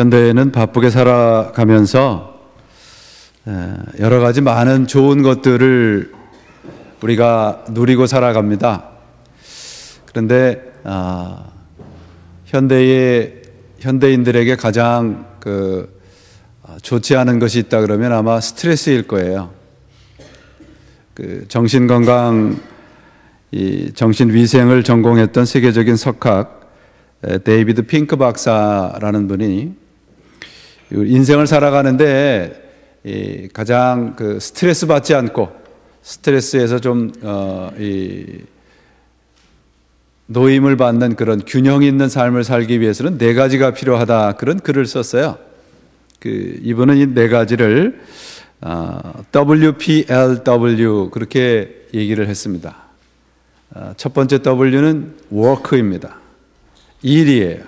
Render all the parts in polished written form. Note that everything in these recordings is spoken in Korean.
현대에는 바쁘게 살아가면서 여러 가지 많은 좋은 것들을 우리가 누리고 살아갑니다. 그런데 현대인들에게 가장 좋지 않은 것이 있다 그러면 아마 스트레스일 거예요. 정신 건강, 정신 위생을 전공했던 세계적인 석학 데이비드 핑크 박사라는 분이 인생을 살아가는데 가장 스트레스 받지 않고 스트레스에서 좀 노임을 받는 그런 균형 있는 삶을 살기 위해서는 4가지가 필요하다, 그런 글을 썼어요. 이분은 이 4가지를 WPLW 그렇게 얘기를 했습니다. 첫 번째 W는 work입니다. 일이에요.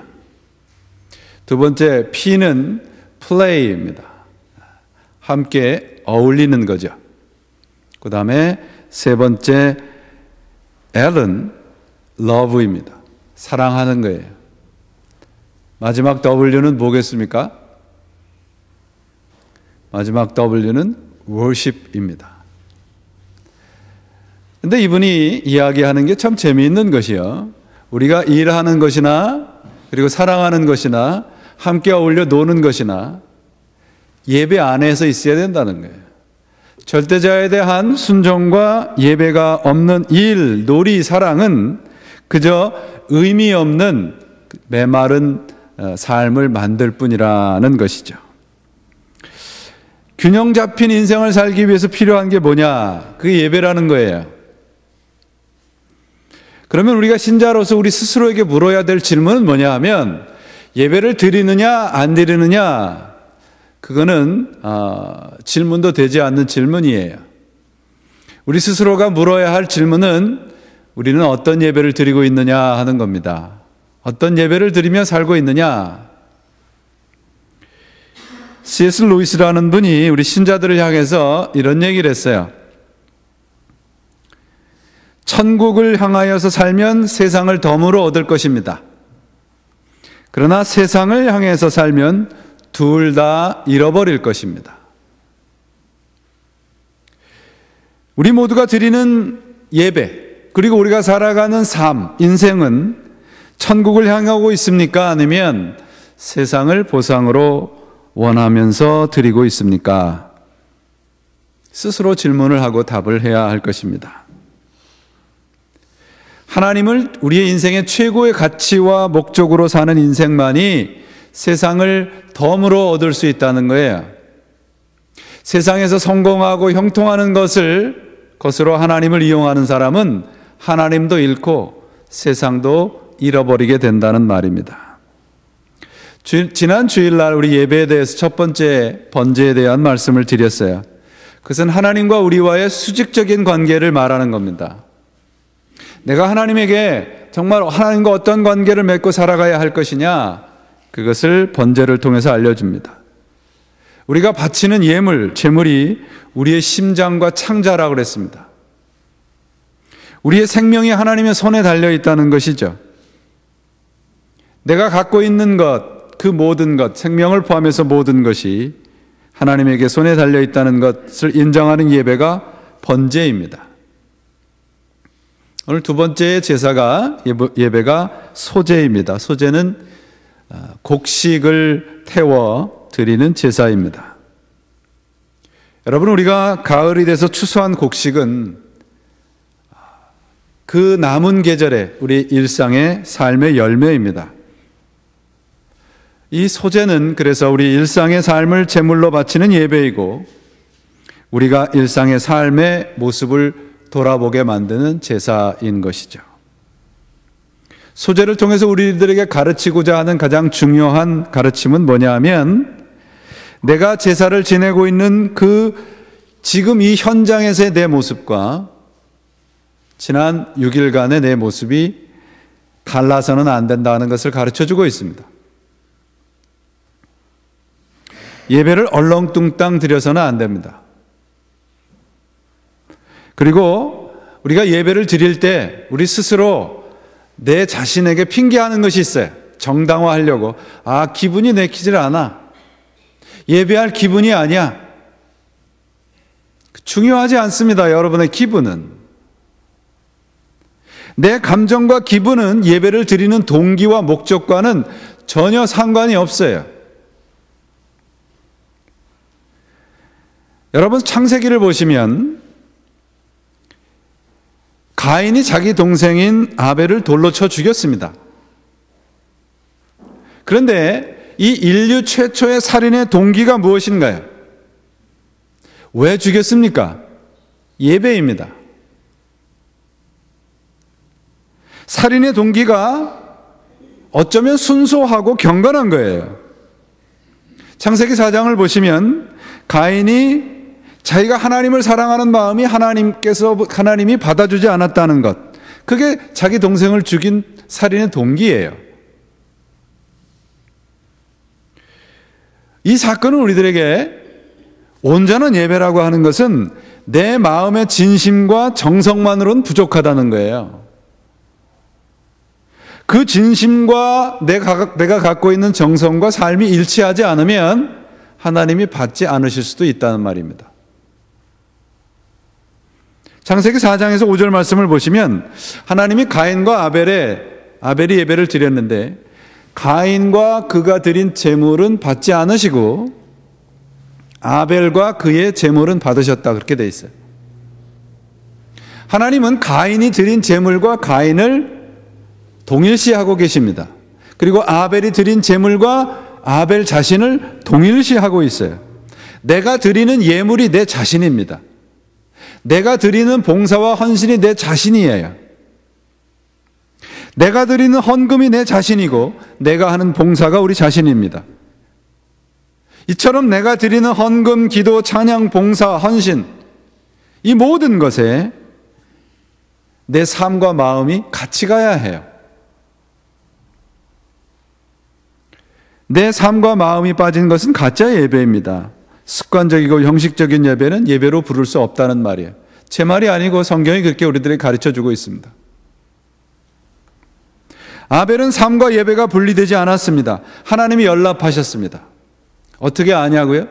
두 번째 P는 play입니다. 함께 어울리는 거죠. 그 다음에 세 번째 L은 love입니다. 사랑하는 거예요. 마지막 W는 뭐겠습니까? 마지막 W는 worship입니다. 근데 이분이 이야기하는 게 참 재미있는 것이요. 우리가 일하는 것이나 그리고 사랑하는 것이나 함께 어울려 노는 것이나 예배 안에서 있어야 된다는 거예요. 절대자에 대한 순종과 예배가 없는 일, 놀이, 사랑은 그저 의미 없는 메마른 삶을 만들 뿐이라는 것이죠. 균형 잡힌 인생을 살기 위해서 필요한 게 뭐냐? 그게 예배라는 거예요. 그러면 우리가 신자로서 우리 스스로에게 물어야 될 질문은 뭐냐 하면, 예배를 드리느냐 안 드리느냐, 그거는 질문도 되지 않는 질문이에요. 우리 스스로가 물어야 할 질문은 우리는 어떤 예배를 드리고 있느냐 하는 겁니다. 어떤 예배를 드리며 살고 있느냐. C.S. 루이스라는 분이 우리 신자들을 향해서 이런 얘기를 했어요. 천국을 향하여서 살면 세상을 덤으로 얻을 것입니다. 그러나 세상을 향해서 살면 둘 다 잃어버릴 것입니다. 우리 모두가 드리는 예배, 그리고 우리가 살아가는 삶, 인생은 천국을 향하고 있습니까? 아니면 세상을 보상으로 원하면서 드리고 있습니까? 스스로 질문을 하고 답을 해야 할 것입니다. 하나님을 우리의 인생의 최고의 가치와 목적으로 사는 인생만이 세상을 덤으로 얻을 수 있다는 거예요. 세상에서 성공하고 형통하는 것으로 하나님을 이용하는 사람은 하나님도 잃고 세상도 잃어버리게 된다는 말입니다. 지난 주일날 우리 예배에 대해서 첫 번째 번제에 대한 말씀을 드렸어요. 그것은 하나님과 우리와의 수직적인 관계를 말하는 겁니다. 내가 하나님에게 정말 하나님과 어떤 관계를 맺고 살아가야 할 것이냐, 그것을 번제를 통해서 알려줍니다. 우리가 바치는 예물, 제물이 우리의 심장과 창자라고 그랬습니다. 우리의 생명이 하나님의 손에 달려 있다는 것이죠. 내가 갖고 있는 것, 그 모든 것, 생명을 포함해서 모든 것이 하나님에게 손에 달려 있다는 것을 인정하는 예배가 번제입니다. 오늘 두 번째 예배가 소제입니다. 소제는 곡식을 태워 드리는 제사입니다. 여러분, 우리가 가을이 돼서 추수한 곡식은 그 남은 계절에 우리 일상의 삶의 열매입니다. 이 소제는 그래서 우리 일상의 삶을 제물로 바치는 예배이고, 우리가 일상의 삶의 모습을 돌아보게 만드는 제사인 것이죠. 소제를 통해서 우리들에게 가르치고자 하는 가장 중요한 가르침은 뭐냐 하면, 내가 제사를 지내고 있는 지금 이 현장에서의 내 모습과 지난 6일간의 내 모습이 갈라서는 안 된다는 것을 가르쳐주고 있습니다. 예배를 얼렁뚱땅 드려서는 안 됩니다. 그리고 우리가 예배를 드릴 때 우리 스스로 내 자신에게 핑계하는 것이 있어요. 정당화하려고 기분이 내키질 않아. 예배할 기분이 아니야. 중요하지 않습니다. 여러분의 기분은. 내 감정과 기분은 예배를 드리는 동기와 목적과는 전혀 상관이 없어요. 여러분 창세기를 보시면 가인이 자기 동생인 아벨을 돌로 쳐 죽였습니다. 그런데 이 인류 최초의 살인의 동기가 무엇인가요? 왜 죽였습니까? 예배입니다. 살인의 동기가 어쩌면 순수하고 경건한 거예요. 창세기 4장을 보시면 가인이 자기가 하나님을 사랑하는 마음이 하나님이 받아주지 않았다는 것, 그게 자기 동생을 죽인 살인의 동기예요. 이 사건은 우리들에게 온전한 예배라고 하는 것은 내 마음의 진심과 정성만으로는 부족하다는 거예요. 그 진심과 내가 갖고 있는 정성과 삶이 일치하지 않으면 하나님이 받지 않으실 수도 있다는 말입니다. 창세기 4장에서 5절 말씀을 보시면 하나님이 가인과 아벨이 예배를 드렸는데 가인과 그가 드린 제물은 받지 않으시고 아벨과 그의 제물은 받으셨다, 그렇게 돼 있어요. 하나님은 가인이 드린 제물과 가인을 동일시하고 계십니다. 그리고 아벨이 드린 제물과 아벨 자신을 동일시하고 있어요. 내가 드리는 예물이 내 자신입니다. 내가 드리는 봉사와 헌신이 내 자신이에요. 내가 드리는 헌금이 내 자신이고 내가 하는 봉사가 우리 자신입니다. 이처럼 내가 드리는 헌금, 기도, 찬양, 봉사, 헌신, 이 모든 것에 내 삶과 마음이 같이 가야 해요. 내 삶과 마음이 빠진 것은 가짜 예배입니다. 습관적이고 형식적인 예배는 예배로 부를 수 없다는 말이에요. 제 말이 아니고 성경이 그렇게 우리들에게 가르쳐주고 있습니다. 아벨은 삶과 예배가 분리되지 않았습니다. 하나님이 연락하셨습니다. 어떻게 아냐고요?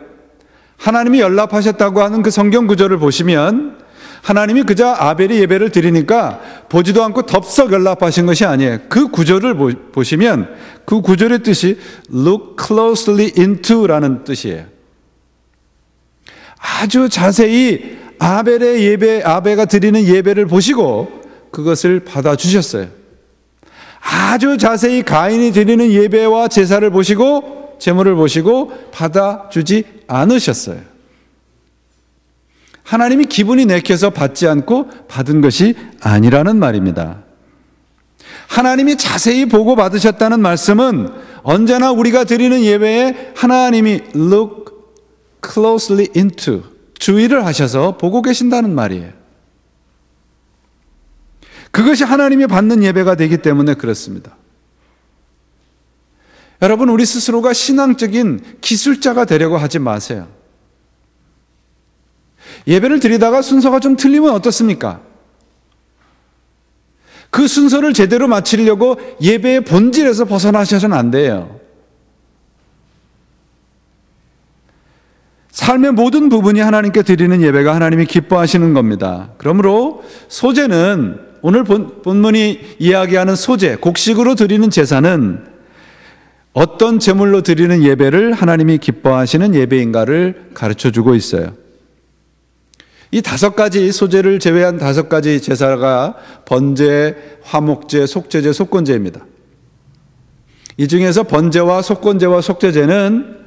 하나님이 연락하셨다고 하는 그 성경 구절을 보시면 하나님이 그저 아벨이 예배를 드리니까 보지도 않고 덥석 연락하신 것이 아니에요. 그 구절을 보시면 그 구절의 뜻이 look closely into 라는 뜻이에요. 아주 자세히 아벨가 드리는 예배를 보시고 그것을 받아주셨어요. 아주 자세히 가인이 드리는 예배와 제사를 보시고 제물을 보시고 받아주지 않으셨어요. 하나님이 기분이 내켜서 받지 않고 받은 것이 아니라는 말입니다. 하나님이 자세히 보고 받으셨다는 말씀은 언제나 우리가 드리는 예배에 하나님이 look closely into, 주의를 하셔서 보고 계신다는 말이에요. 그것이 하나님이 받는 예배가 되기 때문에 그렇습니다. 여러분, 우리 스스로가 신앙적인 기술자가 되려고 하지 마세요. 예배를 드리다가 순서가 좀 틀리면 어떻습니까? 그 순서를 제대로 마치려고 예배의 본질에서 벗어나셔서는 안 돼요. 삶의 모든 부분이 하나님께 드리는 예배가 하나님이 기뻐하시는 겁니다. 그러므로 소제는, 오늘 본문이 이야기하는 소제, 곡식으로 드리는 제사는 어떤 제물로 드리는 예배를 하나님이 기뻐하시는 예배인가를 가르쳐주고 있어요. 이 5가지 소제를 제외한 5가지 제사가 번제, 화목제, 속죄제, 속건제입니다. 이 중에서 번제와 속건제와 속죄제는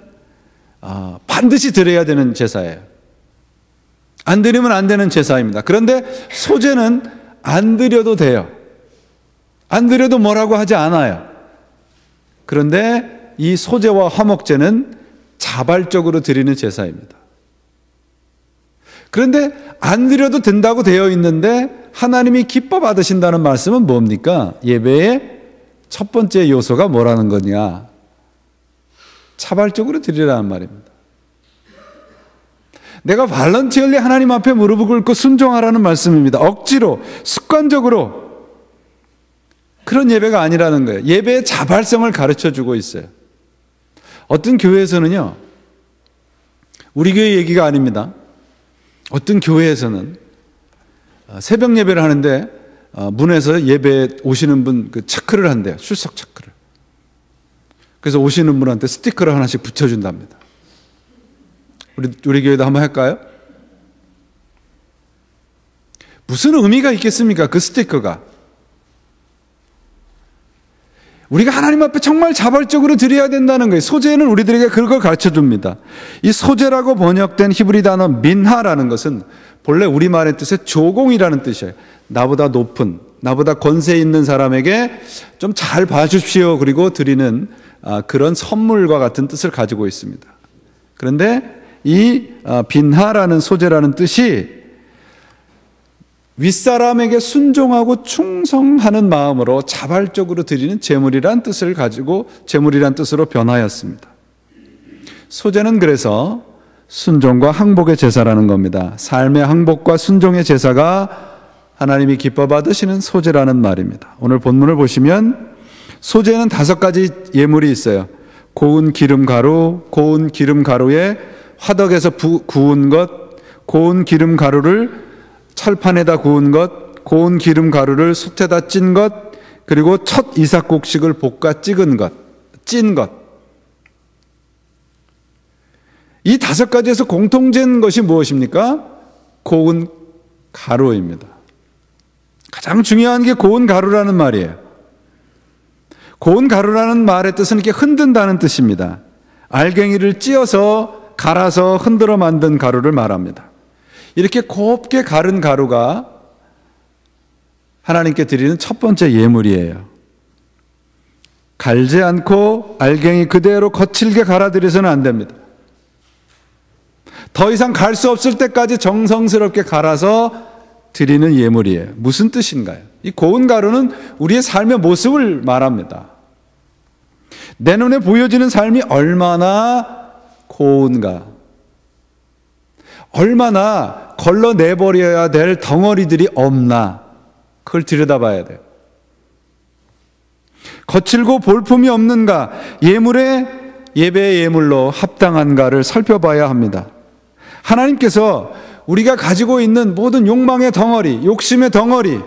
반드시 드려야 되는 제사예요. 안 드리면 안 되는 제사입니다. 그런데 소제는 안 드려도 돼요. 안 드려도 뭐라고 하지 않아요. 그런데 이 소제와 화목제는 자발적으로 드리는 제사입니다. 그런데 안 드려도 된다고 되어 있는데 하나님이 기뻐 받으신다는 말씀은 뭡니까? 예배의 첫 번째 요소가 뭐라는 거냐? 자발적으로 드리라는 말입니다. 내가 발런티얼리 하나님 앞에 무릎을 꿇고 순종하라는 말씀입니다. 억지로, 습관적으로 그런 예배가 아니라는 거예요. 예배의 자발성을 가르쳐주고 있어요. 어떤 교회에서는요, 우리 교회 얘기가 아닙니다. 어떤 교회에서는 새벽 예배를 하는데 문에서 예배 오시는 분 그 체크를 한대요. 출석 체크를. 그래서 오시는 분한테 스티커를 하나씩 붙여준답니다. 우리 교회도 한번 할까요? 무슨 의미가 있겠습니까? 그 스티커가. 우리가 하나님 앞에 정말 자발적으로 드려야 된다는 거예요. 소재는 우리들에게 그걸 가르쳐 줍니다. 이 소재라고 번역된 히브리 단어 민하라는 것은 본래 우리말의 뜻의 조공이라는 뜻이에요. 나보다 높은, 나보다 권세 있는 사람에게 좀 잘 봐주십시오. 그리고 드리는 그런 선물과 같은 뜻을 가지고 있습니다. 그런데 이 빈하라는 소재라는 뜻이 윗사람에게 순종하고 충성하는 마음으로 자발적으로 드리는 제물이란 뜻을 가지고 제물이란 뜻으로 변하였습니다. 소재는 그래서 순종과 항복의 제사라는 겁니다. 삶의 항복과 순종의 제사가 하나님이 기뻐 받으시는 소재라는 말입니다. 오늘 본문을 보시면 소재는 5가지 예물이 있어요. 고운 기름 가루, 고운 기름 가루에 화덕에서 구운 것, 고운 기름 가루를 철판에다 구운 것, 고운 기름 가루를 솥에다 찐 것, 그리고 첫 이삭곡식을 볶아 찐 것. 이 5가지에서 공통된 것이 무엇입니까? 고운 가루입니다. 가장 중요한 게 고운 가루라는 말이에요. 고운 가루라는 말의 뜻은 이렇게 흔든다는 뜻입니다. 알갱이를 찧어서 갈아서 흔들어 만든 가루를 말합니다. 이렇게 곱게 갈은 가루가 하나님께 드리는 첫 번째 예물이에요. 갈지 않고 알갱이 그대로 거칠게 갈아들여서는 안 됩니다. 더 이상 갈 수 없을 때까지 정성스럽게 갈아서 드리는 예물이에요. 무슨 뜻인가요? 이 고운 가루는 우리의 삶의 모습을 말합니다. 내 눈에 보여지는 삶이 얼마나 고운가, 얼마나 걸러내버려야 될 덩어리들이 없나, 그걸 들여다봐야 돼요. 거칠고 볼품이 없는가, 예배의 예물로 합당한가를 살펴봐야 합니다. 하나님께서 우리가 가지고 있는 모든 욕망의 덩어리, 욕심의 덩어리,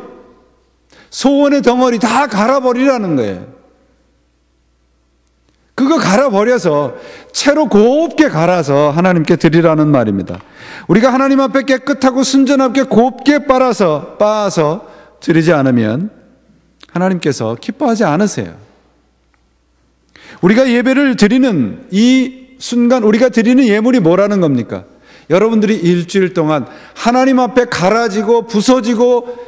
소원의 덩어리 다 갈아버리라는 거예요. 그거 갈아버려서 채로 곱게 갈아서 하나님께 드리라는 말입니다. 우리가 하나님 앞에 깨끗하고 순전하게 곱게 빻아서 드리지 않으면 하나님께서 기뻐하지 않으세요. 우리가 예배를 드리는 이 순간 우리가 드리는 예물이 뭐라는 겁니까? 여러분들이 일주일 동안 하나님 앞에 갈아지고 부서지고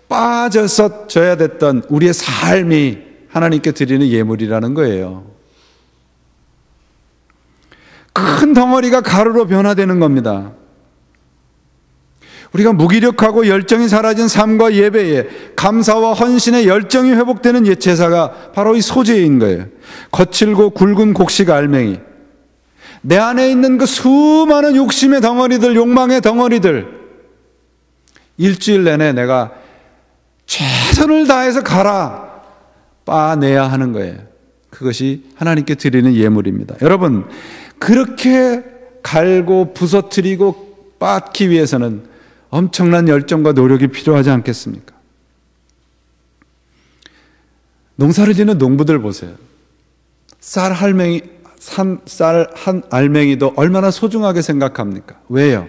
빠져서져야 됐던 우리의 삶이 하나님께 드리는 예물이라는 거예요. 큰 덩어리가 가루로 변화되는 겁니다. 우리가 무기력하고 열정이 사라진 삶과 예배에 감사와 헌신의 열정이 회복되는 제사가 바로 이 소재인 거예요. 거칠고 굵은 곡식 알맹이, 내 안에 있는 그 수많은 욕심의 덩어리들, 욕망의 덩어리들, 일주일 내내 내가 최선을 다해서 빠내야 하는 거예요. 그것이 하나님께 드리는 예물입니다. 여러분, 그렇게 갈고 부서뜨리고 빻기 위해서는 엄청난 열정과 노력이 필요하지 않겠습니까? 농사를 짓는 농부들 보세요. 쌀 한 알맹이도 얼마나 소중하게 생각합니까? 왜요?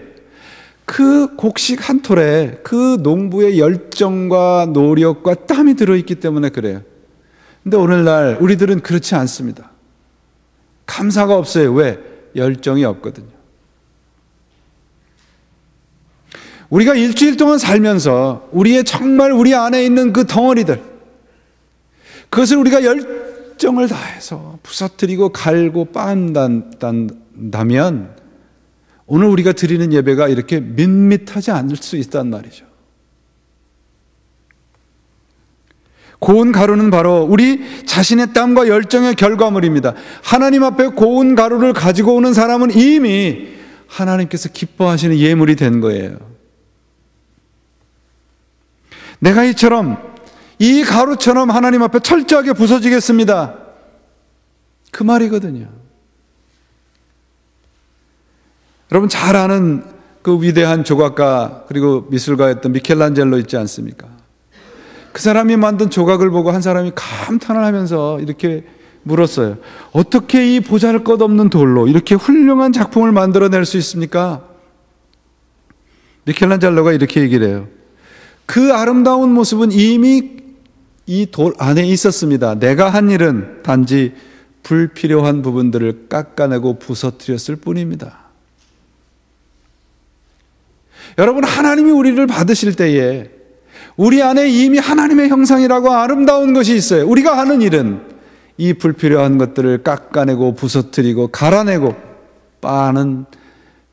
그 곡식 한 톨에 그 농부의 열정과 노력과 땀이 들어있기 때문에 그래요. 근데 오늘날 우리들은 그렇지 않습니다. 감사가 없어요. 왜? 열정이 없거든요. 우리가 일주일 동안 살면서 정말 우리 안에 있는 그 덩어리들, 그것을 우리가 열정을 다해서 부서뜨리고 갈고 빻는다면 오늘 우리가 드리는 예배가 이렇게 밋밋하지 않을 수 있단 말이죠. 고운 가루는 바로 우리 자신의 땀과 열정의 결과물입니다. 하나님 앞에 고운 가루를 가지고 오는 사람은 이미 하나님께서 기뻐하시는 예물이 된 거예요. 내가 이처럼 이 가루처럼 하나님 앞에 철저하게 부서지겠습니다. 그 말이거든요. 여러분 잘 아는 그 위대한 조각가 그리고 미술가였던 미켈란젤로 있지 않습니까? 그 사람이 만든 조각을 보고 한 사람이 감탄을 하면서 이렇게 물었어요. 어떻게 이 보잘것없는 돌로 이렇게 훌륭한 작품을 만들어낼 수 있습니까? 미켈란젤로가 이렇게 얘기를 해요. 그 아름다운 모습은 이미 이 돌 안에 있었습니다. 내가 한 일은 단지 불필요한 부분들을 깎아내고 부서뜨렸을 뿐입니다. 여러분, 하나님이 우리를 받으실 때에 우리 안에 이미 하나님의 형상이라고 아름다운 것이 있어요. 우리가 하는 일은 이 불필요한 것들을 깎아내고 부서뜨리고 갈아내고 빠는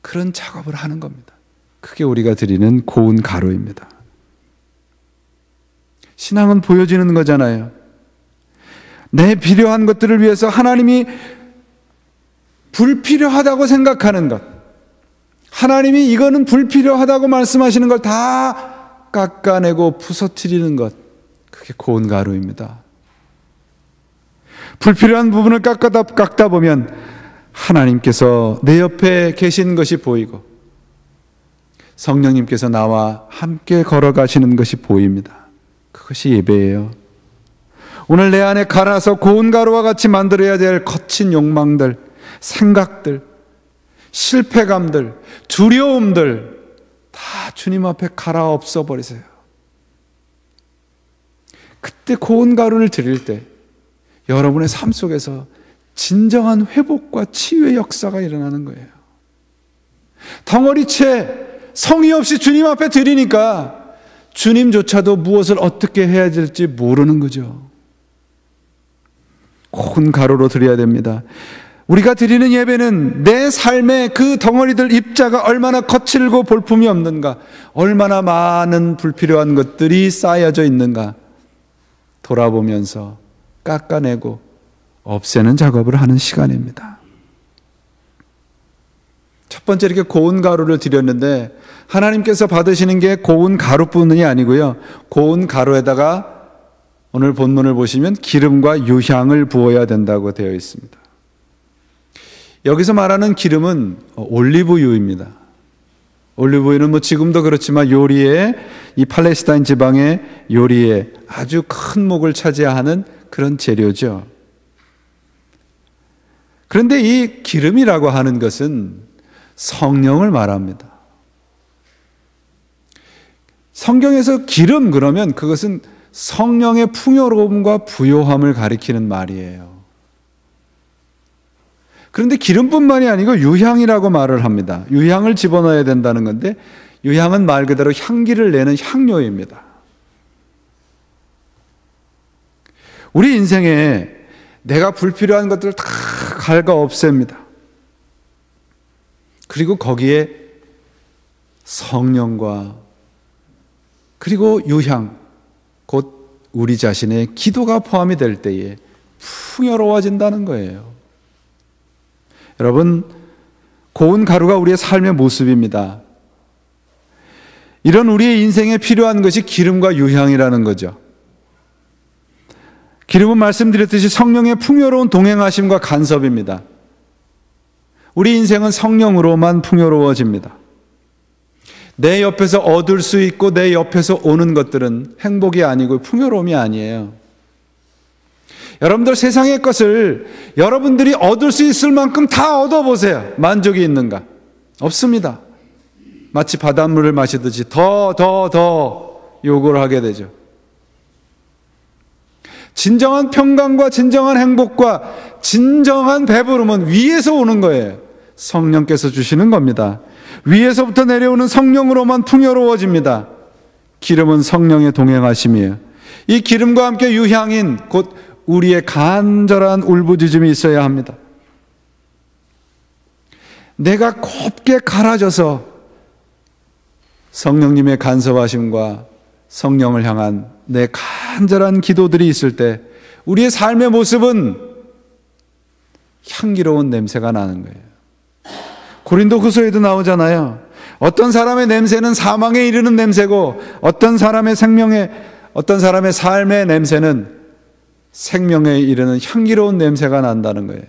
그런 작업을 하는 겁니다. 그게 우리가 드리는 고운 가루입니다. 신앙은 보여지는 거잖아요. 내 필요한 것들을 위해서 하나님이 불필요하다고 생각하는 것, 하나님이 이거는 불필요하다고 말씀하시는 걸 다 깎아내고 부서뜨리는 것, 그게 고운 가루입니다. 불필요한 부분을 깎다 보면 하나님께서 내 옆에 계신 것이 보이고 성령님께서 나와 함께 걸어가시는 것이 보입니다. 그것이 예배예요. 오늘 내 안에 갈아서 고운 가루와 같이 만들어야 될 거친 욕망들, 생각들, 실패감들, 두려움들 다 주님 앞에 갈아 없어버리세요. 그때 고운 가루를 드릴 때 여러분의 삶 속에서 진정한 회복과 치유의 역사가 일어나는 거예요. 덩어리채 성의 없이 주님 앞에 드리니까 주님조차도 무엇을 어떻게 해야 될지 모르는 거죠. 고운 가루로 드려야 됩니다. 우리가 드리는 예배는 내 삶의 그 덩어리들 입자가 얼마나 거칠고 볼품이 없는가, 얼마나 많은 불필요한 것들이 쌓여져 있는가 돌아보면서 깎아내고 없애는 작업을 하는 시간입니다. 첫 번째 이렇게 고운 가루를 드렸는데 하나님께서 받으시는 게 고운 가루뿐이 아니고요, 고운 가루에다가 오늘 본문을 보시면 기름과 유향을 부어야 된다고 되어 있습니다. 여기서 말하는 기름은 올리브유입니다. 올리브유는 지금도 그렇지만 요리에, 이 팔레스타인 지방의 요리에 아주 큰 몫을 차지하는 그런 재료죠. 그런데 이 기름이라고 하는 것은 성령을 말합니다. 성경에서 기름 그러면 그것은 성령의 풍요로움과 부요함을 가리키는 말이에요. 그런데 기름뿐만이 아니고 유향이라고 말을 합니다. 유향을 집어넣어야 된다는 건데, 유향은 말 그대로 향기를 내는 향료입니다. 우리 인생에 내가 불필요한 것들을 다 갉아 없앱니다. 그리고 거기에 성령과 그리고 유향, 곧 우리 자신의 기도가 포함이 될 때에 풍요로워진다는 거예요. 여러분, 고운 가루가 우리의 삶의 모습입니다. 이런 우리의 인생에 필요한 것이 기름과 유향이라는 거죠. 기름은 말씀드렸듯이 성령의 풍요로운 동행하심과 간섭입니다. 우리 인생은 성령으로만 풍요로워집니다. 내 옆에서 얻을 수 있고 내 옆에서 오는 것들은 행복이 아니고 풍요로움이 아니에요. 여러분들 세상의 것을 여러분들이 얻을 수 있을 만큼 다 얻어보세요. 만족이 있는가? 없습니다. 마치 바닷물을 마시듯이 더 요구를 하게 되죠. 진정한 평강과 진정한 행복과 진정한 배부름은 위에서 오는 거예요. 성령께서 주시는 겁니다. 위에서부터 내려오는 성령으로만 풍요로워집니다. 기름은 성령의 동행하심이에요. 이 기름과 함께 유향인 곧 우리의 간절한 울부짖음이 있어야 합니다. 내가 곱게 갈아져서 성령님의 간섭하심과 성령을 향한 내 간절한 기도들이 있을 때 우리의 삶의 모습은 향기로운 냄새가 나는 거예요. 고린도후서에도 나오잖아요. 어떤 사람의 냄새는 사망에 이르는 냄새고 어떤 사람의 생명에 어떤 사람의 삶의 냄새는 생명에 이르는 향기로운 냄새가 난다는 거예요.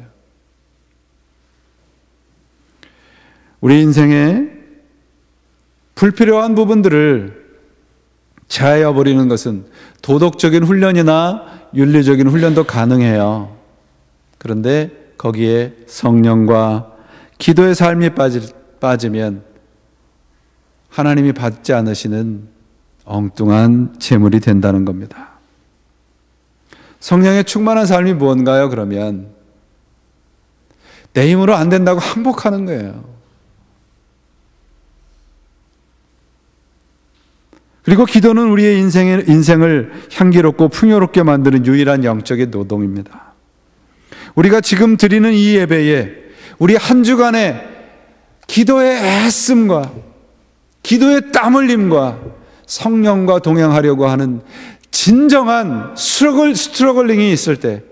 우리 인생에 불필요한 부분들을 제하여 버리는 것은 도덕적인 훈련이나 윤리적인 훈련도 가능해요. 그런데 거기에 성령과 기도의 삶이 빠지면 하나님이 받지 않으시는 엉뚱한 재물이 된다는 겁니다. 성령의 충만한 삶이 무언가요? 그러면 내 힘으로 안 된다고 항복하는 거예요. 그리고 기도는 우리의 인생을 향기롭고 풍요롭게 만드는 유일한 영적인 노동입니다. 우리가 지금 드리는 이 예배에 우리 한 주간의 기도의 애씀과 기도의 땀 흘림과 성령과 동행하려고 하는 진정한 스트러글링이 있을 때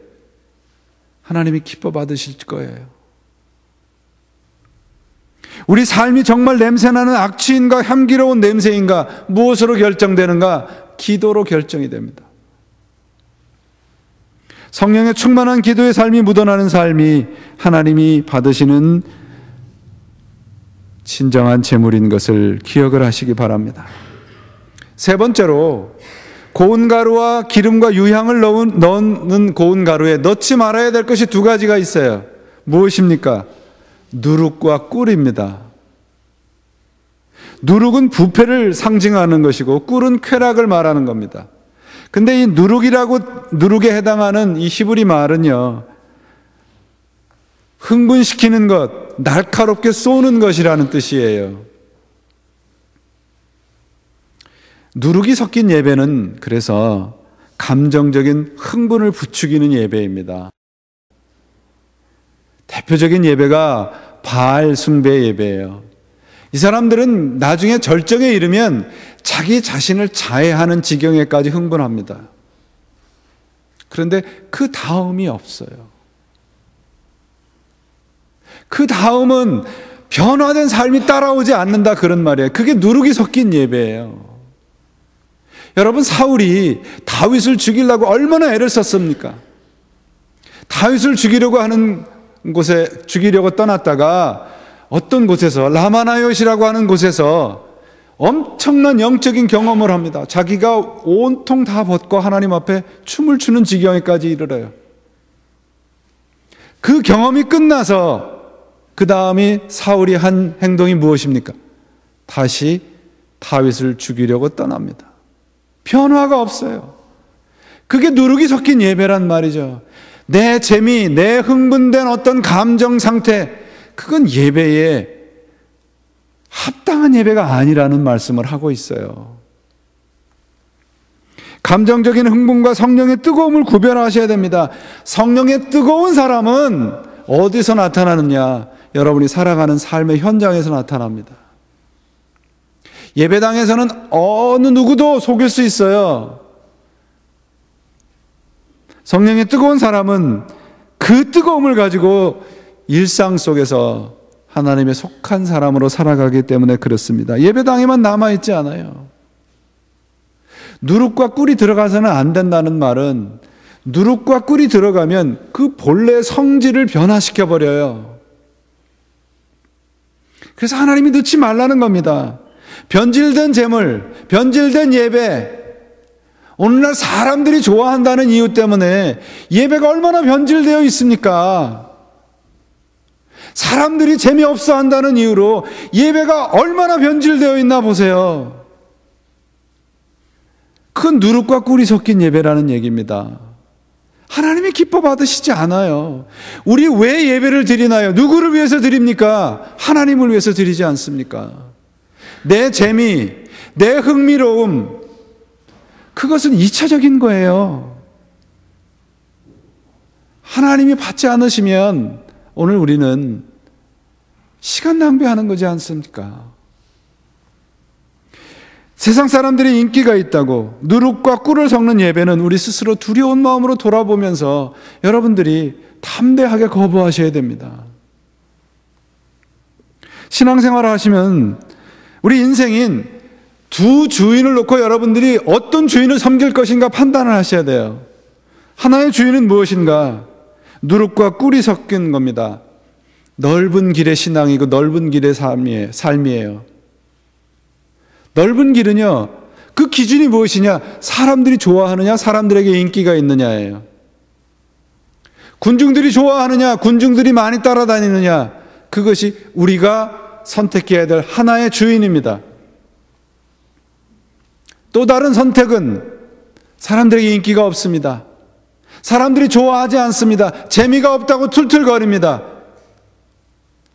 하나님이 기뻐 받으실 거예요. 우리 삶이 정말 냄새나는 악취인가 향기로운 냄새인가 무엇으로 결정되는가? 기도로 결정이 됩니다. 성령의 충만한 기도의 삶이 묻어나는 삶이 하나님이 받으시는 진정한 제물인 것을 기억을 하시기 바랍니다. 세 번째로 고운 가루와 기름과 유향을 넣는 고운 가루에 넣지 말아야 될 것이 두 가지가 있어요. 무엇입니까? 누룩과 꿀입니다. 누룩은 부패를 상징하는 것이고 꿀은 쾌락을 말하는 겁니다. 근데 이 누룩에 해당하는 이 히브리 말은요, 흥분시키는 것, 날카롭게 쏘는 것이라는 뜻이에요. 누룩이 섞인 예배는 그래서 감정적인 흥분을 부추기는 예배입니다. 대표적인 예배가 바알 숭배 예배예요. 이 사람들은 나중에 절정에 이르면 자기 자신을 자해하는 지경에까지 흥분합니다. 그런데 그 다음이 없어요. 그 다음은 변화된 삶이 따라오지 않는다, 그런 말이에요. 그게 누룩이 섞인 예배예요. 여러분, 사울이 다윗을 죽이려고 얼마나 애를 썼습니까? 다윗을 죽이려고 떠났다가 어떤 곳에서 라마나요시라고 하는 곳에서 엄청난 영적인 경험을 합니다. 자기가 온통 다 벗고 하나님 앞에 춤을 추는 지경에까지 이르러요. 그 경험이 끝나서 그 다음이 사울이 한 행동이 무엇입니까? 다시 다윗을 죽이려고 떠납니다. 변화가 없어요. 그게 누룩이 섞인 예배란 말이죠. 내 재미, 내 흥분된 어떤 감정 상태, 그건 예배에 합당한 예배가 아니라는 말씀을 하고 있어요. 감정적인 흥분과 성령의 뜨거움을 구별하셔야 됩니다. 성령의 뜨거운 사람은 어디서 나타나느냐? 여러분이 살아가는 삶의 현장에서 나타납니다. 예배당에서는 어느 누구도 속일 수 있어요. 성령의 뜨거운 사람은 그 뜨거움을 가지고 일상 속에서 하나님의 속한 사람으로 살아가기 때문에 그렇습니다. 예배당에만 남아있지 않아요. 누룩과 꿀이 들어가서는 안 된다는 말은 누룩과 꿀이 들어가면 그 본래 성질을 변화시켜버려요. 그래서 하나님이 넣지 말라는 겁니다. 변질된 재물, 변질된 예배, 오늘날 사람들이 좋아한다는 이유 때문에 예배가 얼마나 변질되어 있습니까? 사람들이 재미없어 한다는 이유로 예배가 얼마나 변질되어 있나 보세요. 그건 누룩과 꿀이 섞인 예배라는 얘기입니다. 하나님이 기뻐 받으시지 않아요. 우리 왜 예배를 드리나요? 누구를 위해서 드립니까? 하나님을 위해서 드리지 않습니까? 내 재미, 내 흥미로움, 그것은 2차적인 거예요. 하나님이 받지 않으시면 오늘 우리는 시간 낭비하는 거지 않습니까? 세상 사람들이 인기가 있다고 누룩과 꿀을 섞는 예배는 우리 스스로 두려운 마음으로 돌아보면서 여러분들이 담대하게 거부하셔야 됩니다. 신앙생활을 하시면 우리 인생인 두 주인을 놓고 여러분들이 어떤 주인을 섬길 것인가 판단을 하셔야 돼요. 하나의 주인은 무엇인가? 누룩과 꿀이 섞인 겁니다. 넓은 길의 신앙이고 넓은 길의 삶이에요. 넓은 길은요, 그 기준이 무엇이냐? 사람들이 좋아하느냐, 사람들에게 인기가 있느냐예요. 군중들이 좋아하느냐, 군중들이 많이 따라다니느냐, 그것이 우리가 선택해야 될 하나의 주인입니다. 또 다른 선택은 사람들에게 인기가 없습니다. 사람들이 좋아하지 않습니다. 재미가 없다고 툴툴거립니다.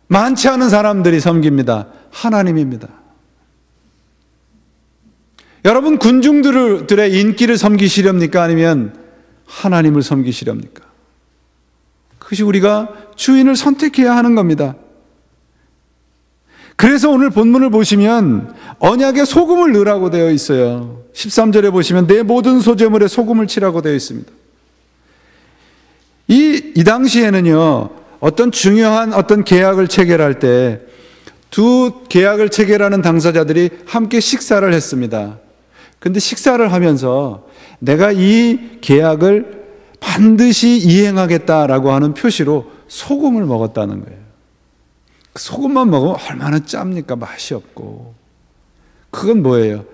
많지 않은 사람들이 섬깁니다. 하나님입니다. 여러분, 군중들의 인기를 섬기시렵니까? 아니면 하나님을 섬기시렵니까? 그것이 우리가 주인을 선택해야 하는 겁니다. 그래서 오늘 본문을 보시면 언약에 소금을 넣으라고 되어 있어요. 13절에 보시면 내 모든 소재물에 소금을 치라고 되어 있습니다. 이 당시에는요, 어떤 중요한 어떤 계약을 체결할 때 두 계약을 체결하는 당사자들이 함께 식사를 했습니다. 근데 식사를 하면서 내가 이 계약을 반드시 이행하겠다라고 하는 표시로 소금을 먹었다는 거예요. 소금만 먹으면 얼마나 짭니까? 맛이 없고. 그건 뭐예요?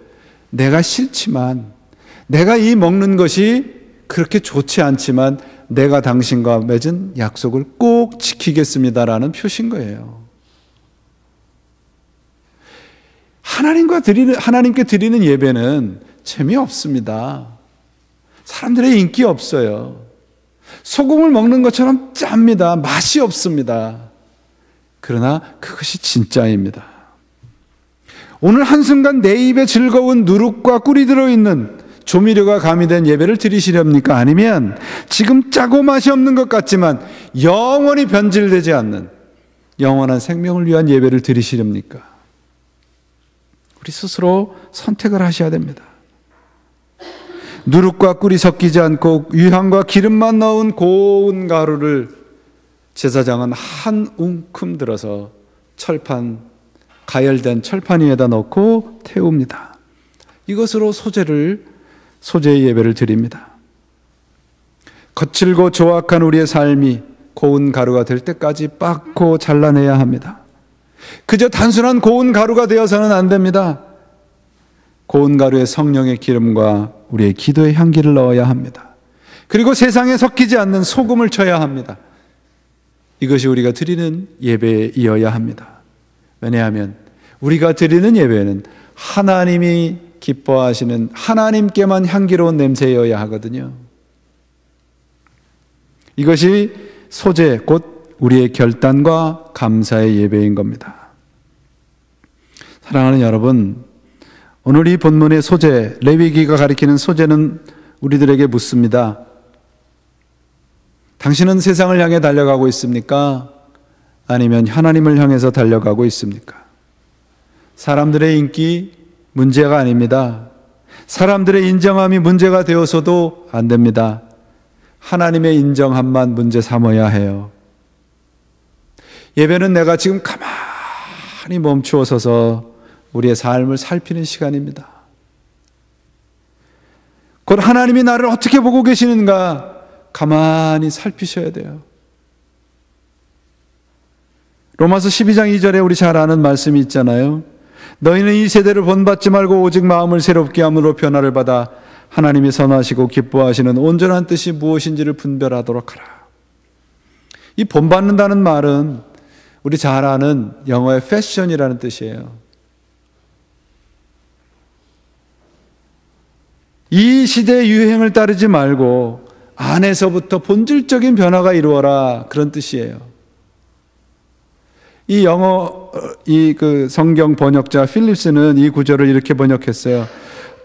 내가 싫지만, 내가 이 먹는 것이 그렇게 좋지 않지만 내가 당신과 맺은 약속을 꼭 지키겠습니다라는 표시인 거예요. 하나님께 드리는 예배는 재미없습니다. 사람들의 인기 없어요. 소금을 먹는 것처럼 짭니다. 맛이 없습니다. 그러나 그것이 진짜입니다. 오늘 한순간 내 입에 즐거운 누룩과 꿀이 들어있는 조미료가 가미된 예배를 드리시렵니까? 아니면 지금 짜고 맛이 없는 것 같지만 영원히 변질되지 않는 영원한 생명을 위한 예배를 드리시렵니까? 우리 스스로 선택을 하셔야 됩니다. 누룩과 꿀이 섞이지 않고 유향과 기름만 넣은 고운 가루를 제사장은 한 움큼 들어서 가열된 철판 위에다 넣고 태웁니다. 이것으로 소재의 예배를 드립니다. 거칠고 조악한 우리의 삶이 고운 가루가 될 때까지 빻고 잘라내야 합니다. 그저 단순한 고운 가루가 되어서는 안 됩니다. 고운 가루에 성령의 기름과 우리의 기도의 향기를 넣어야 합니다. 그리고 세상에 섞이지 않는 소금을 쳐야 합니다. 이것이 우리가 드리는 예배이어야 합니다. 왜냐하면 우리가 드리는 예배는 하나님이 기뻐하시는 하나님께만 향기로운 냄새여야 하거든요. 이것이 소재, 곧 우리의 결단과 감사의 예배인 겁니다. 사랑하는 여러분, 오늘 이 본문의 소재, 레위기가 가리키는 소재는 우리들에게 묻습니다. 당신은 세상을 향해 달려가고 있습니까? 아니면 하나님을 향해서 달려가고 있습니까? 사람들의 인기 문제가 아닙니다. 사람들의 인정함이 문제가 되어서도 안 됩니다. 하나님의 인정함만 문제 삼아야 해요. 예배는 내가 지금 가만히 멈추어 서서 우리의 삶을 살피는 시간입니다. 곧 하나님이 나를 어떻게 보고 계시는가 가만히 살피셔야 돼요. 로마서 12장 2절에 우리 잘 아는 말씀이 있잖아요. 너희는 이 세대를 본받지 말고 오직 마음을 새롭게 함으로 변화를 받아 하나님이 선하시고 기뻐하시는 온전한 뜻이 무엇인지를 분별하도록 하라. 이 본받는다는 말은 우리 잘 아는 영어의 패션이라는 뜻이에요. 이 시대의 유행을 따르지 말고 안에서부터 본질적인 변화가 이루어라, 그런 뜻이에요. 이 성경 번역자 필립스는 이 구절을 이렇게 번역했어요.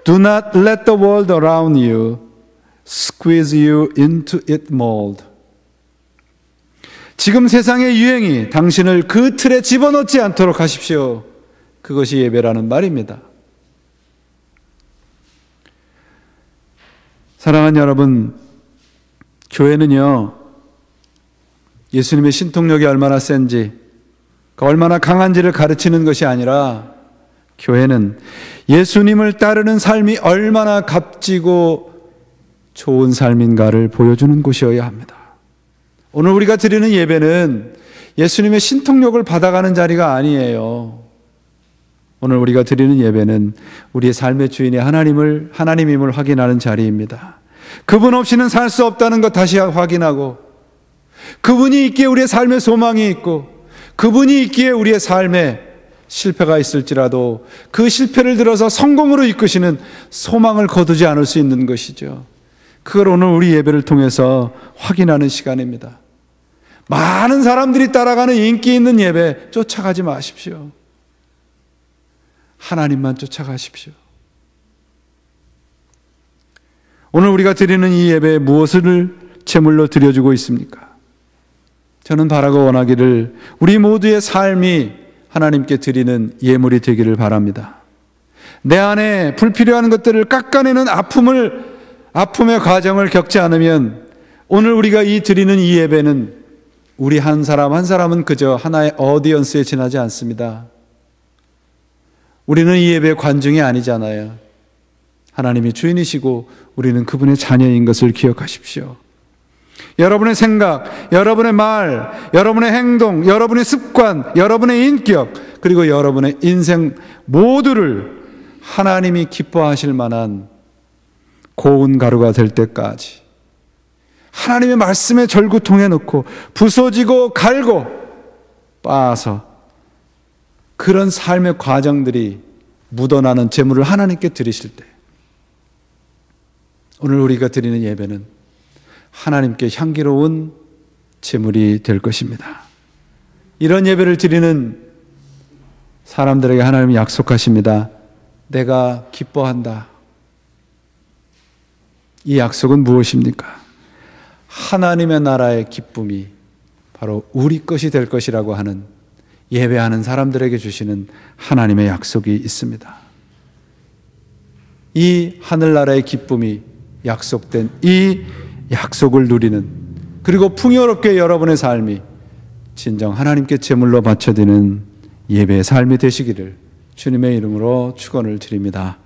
Do not let the world around you squeeze you into its mold. 지금 세상의 유행이 당신을 그 틀에 집어넣지 않도록 하십시오. 그것이 예배라는 말입니다. 사랑하는 여러분, 교회는요, 예수님의 신통력이 얼마나 센지, 얼마나 강한지를 가르치는 것이 아니라 교회는 예수님을 따르는 삶이 얼마나 값지고 좋은 삶인가를 보여주는 곳이어야 합니다. 오늘 우리가 드리는 예배는 예수님의 신통력을 받아가는 자리가 아니에요. 오늘 우리가 드리는 예배는 우리의 삶의 주인이 하나님임을 확인하는 자리입니다. 그분 없이는 살 수 없다는 것 다시 확인하고, 그분이 있기에 우리의 삶의 소망이 있고, 그분이 있기에 우리의 삶에 실패가 있을지라도 그 실패를 들어서 성공으로 이끄시는 소망을 거두지 않을 수 있는 것이죠. 그걸 오늘 우리 예배를 통해서 확인하는 시간입니다. 많은 사람들이 따라가는 인기 있는 예배 쫓아가지 마십시오. 하나님만 쫓아가십시오. 오늘 우리가 드리는 이 예배에 무엇을 제물로 드려주고 있습니까? 저는 바라고 원하기를 우리 모두의 삶이 하나님께 드리는 예물이 되기를 바랍니다. 내 안에 불필요한 것들을 깎아내는 아픔의 과정을 겪지 않으면 오늘 우리가 드리는 이 예배는 우리 한 사람 한 사람은 그저 하나의 어디언스에 지나지 않습니다. 우리는 이 예배의 관중이 아니잖아요. 하나님이 주인이시고 우리는 그분의 자녀인 것을 기억하십시오. 여러분의 생각, 여러분의 말, 여러분의 행동, 여러분의 습관, 여러분의 인격, 그리고 여러분의 인생 모두를 하나님이 기뻐하실 만한 고운 가루가 될 때까지 하나님의 말씀에 절구통에 넣고 부서지고 갈고 빻아서 그런 삶의 과정들이 묻어나는 제물을 하나님께 드리실 때, 오늘 우리가 드리는 예배는 하나님께 향기로운 제물이 될 것입니다. 이런 예배를 드리는 사람들에게 하나님이 약속하십니다. 내가 기뻐한다. 이 약속은 무엇입니까? 하나님의 나라의 기쁨이 바로 우리 것이 될 것이라고 하는, 예배하는 사람들에게 주시는 하나님의 약속이 있습니다. 이 하늘나라의 기쁨이 약속된 이 약속을 누리는, 그리고 풍요롭게 여러분의 삶이 진정 하나님께 제물로 바쳐드리는 예배의 삶이 되시기를 주님의 이름으로 축원을 드립니다.